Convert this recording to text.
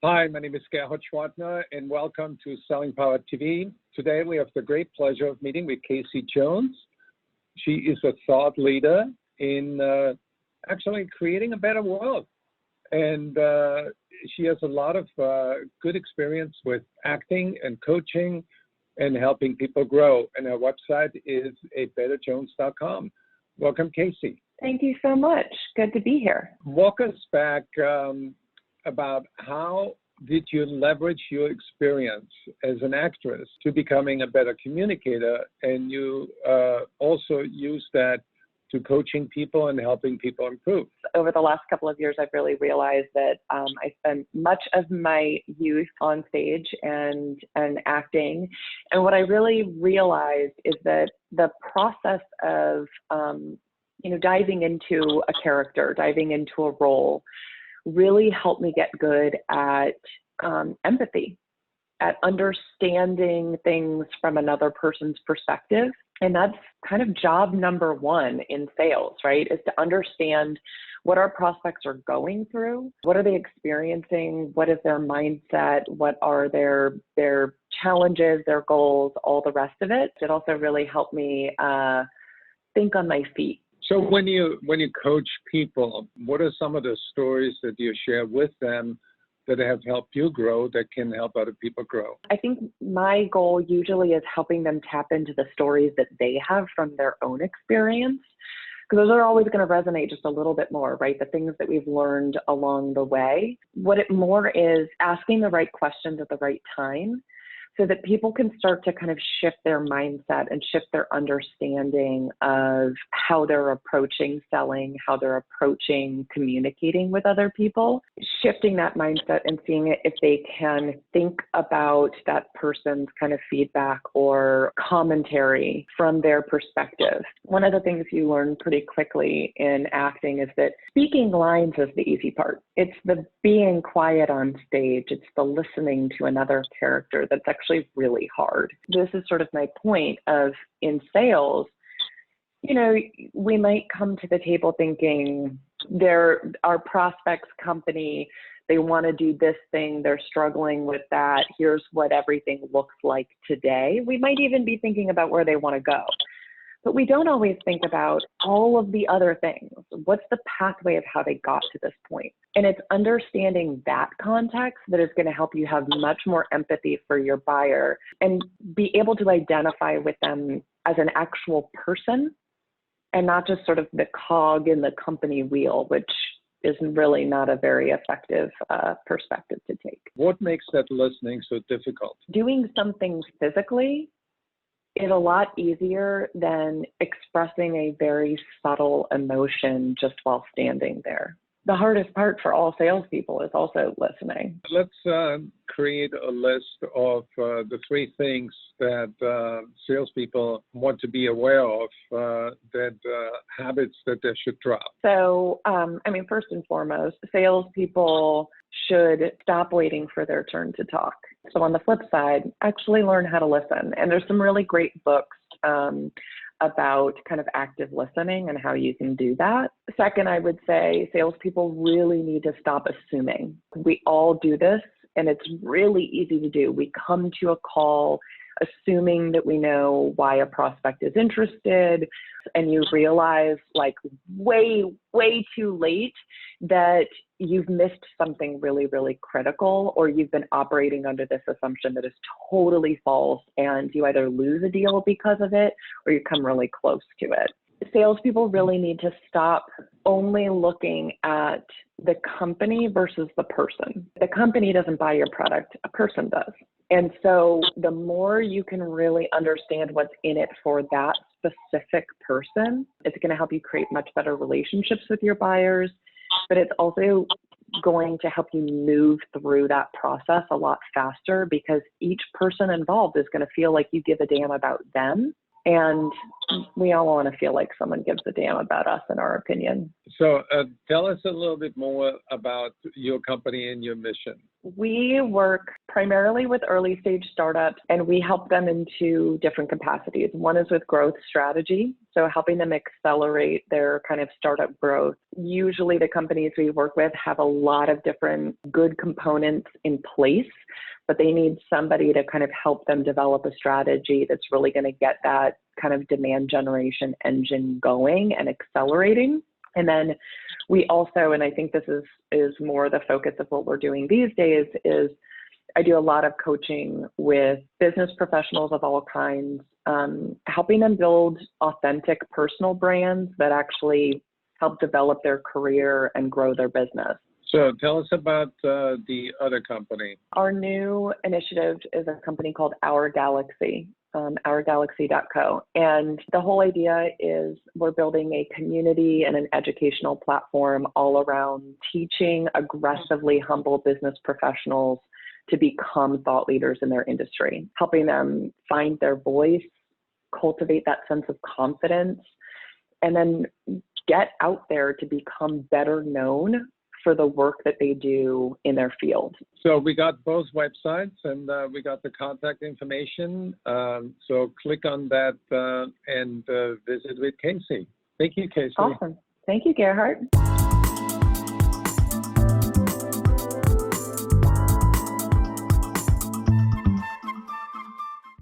Hi, my name is Gerhard Schwartner, and welcome to Selling Power TV. Today, we have the great pleasure of meeting with Casey Jones. She is a thought leader in actually creating a better world. And she has a lot of good experience with acting and coaching and helping people grow. And her website is abetterjones.com. Welcome, Casey. Thank you so much. Good to be here. Walk us back about how did you leverage your experience as an actress to becoming a better communicator, and you also use that to coaching people and helping people improve? Over the last couple of years, I've really realized that I spent much of my youth on stage and acting. And what I really realized is that the process of diving into a character, diving into a role, really helped me get good at empathy, at understanding things from another person's perspective. And that's kind of job number one in sales, right? Is to understand what our prospects are going through. What are they experiencing? What is their mindset? What are their challenges, their goals, all the rest of it? It also really helped me think on my feet. So when you coach people, what are some of the stories that you share with them that have helped you grow, that can help other people grow? I think my goal usually is helping them tap into the stories that they have from their own experience, because those are always going to resonate just a little bit more, right? The things that we've learned along the way. What it more is asking the right questions at the right time, so that people can start to kind of shift their mindset and shift their understanding of how they're approaching selling, how they're approaching communicating with other people, shifting that mindset and seeing it if they can think about that person's kind of feedback or commentary from their perspective. One of the things you learn pretty quickly in acting is that speaking lines is the easy part. It's the being quiet on stage. It's the listening to another character that's actually really hard. This is sort of my point of in sales, we might come to the table thinking our prospect's company, they want to do this thing, they're struggling with that, here's what everything looks like today. We might even be thinking about where they want to go. But we don't always think about all of the other things. What's the pathway of how they got to this point? And it's understanding that context that is going to help you have much more empathy for your buyer and be able to identify with them as an actual person and not just sort of the cog in the company wheel, which is really not a very effective perspective to take. What makes that listening so difficult? Doing something physically is a lot easier than expressing a very subtle emotion just while standing there. The hardest part for all salespeople is also listening. Let's create a list of the three things that salespeople want to be aware of, habits that they should drop. So, first and foremost, salespeople should stop waiting for their turn to talk. So on the flip side, actually learn how to listen. And there's some really great books about kind of active listening and how you can do that. Second, I would say salespeople really need to stop assuming. We all do this, and it's really easy to do. We come to a call assuming that we know why a prospect is interested, and you realize like way too late that you've missed something really, really critical, or you've been operating under this assumption that is totally false, and you either lose a deal because of it or you come really close to it. Salespeople really need to stop only looking at the company versus the person. The company doesn't buy your product, a person does. And so the more you can really understand what's in it for that specific person, it's going to help you create much better relationships with your buyers, but it's also going to help you move through that process a lot faster, because each person involved is going to feel like you give a damn about them. And we all want to feel like someone gives a damn about us, in our opinion. So tell us a little bit more about your company and your mission. We work primarily with early stage startups, and we help them into different capacities. One is with growth strategy, so helping them accelerate their kind of startup growth. Usually the companies we work with have a lot of different good components in place, but they need somebody to kind of help them develop a strategy that's really going to get that kind of demand generation engine going and accelerating. And then we also, and I think this is more the focus of what we're doing these days, is I do a lot of coaching with business professionals of all kinds, helping them build authentic personal brands that actually help develop their career and grow their business. So tell us about the other company. Our new initiative is a company called Our Galaxy. OurGalaxy.co. And the whole idea is we're building a community and an educational platform all around teaching aggressively humble business professionals to become thought leaders in their industry, helping them find their voice, cultivate that sense of confidence, and then get out there to become better known for the work that they do in their field. So we got both websites, and we got the contact information. So click on that and visit with Casey. Thank you, Casey. Awesome. Thank you, Gerhard.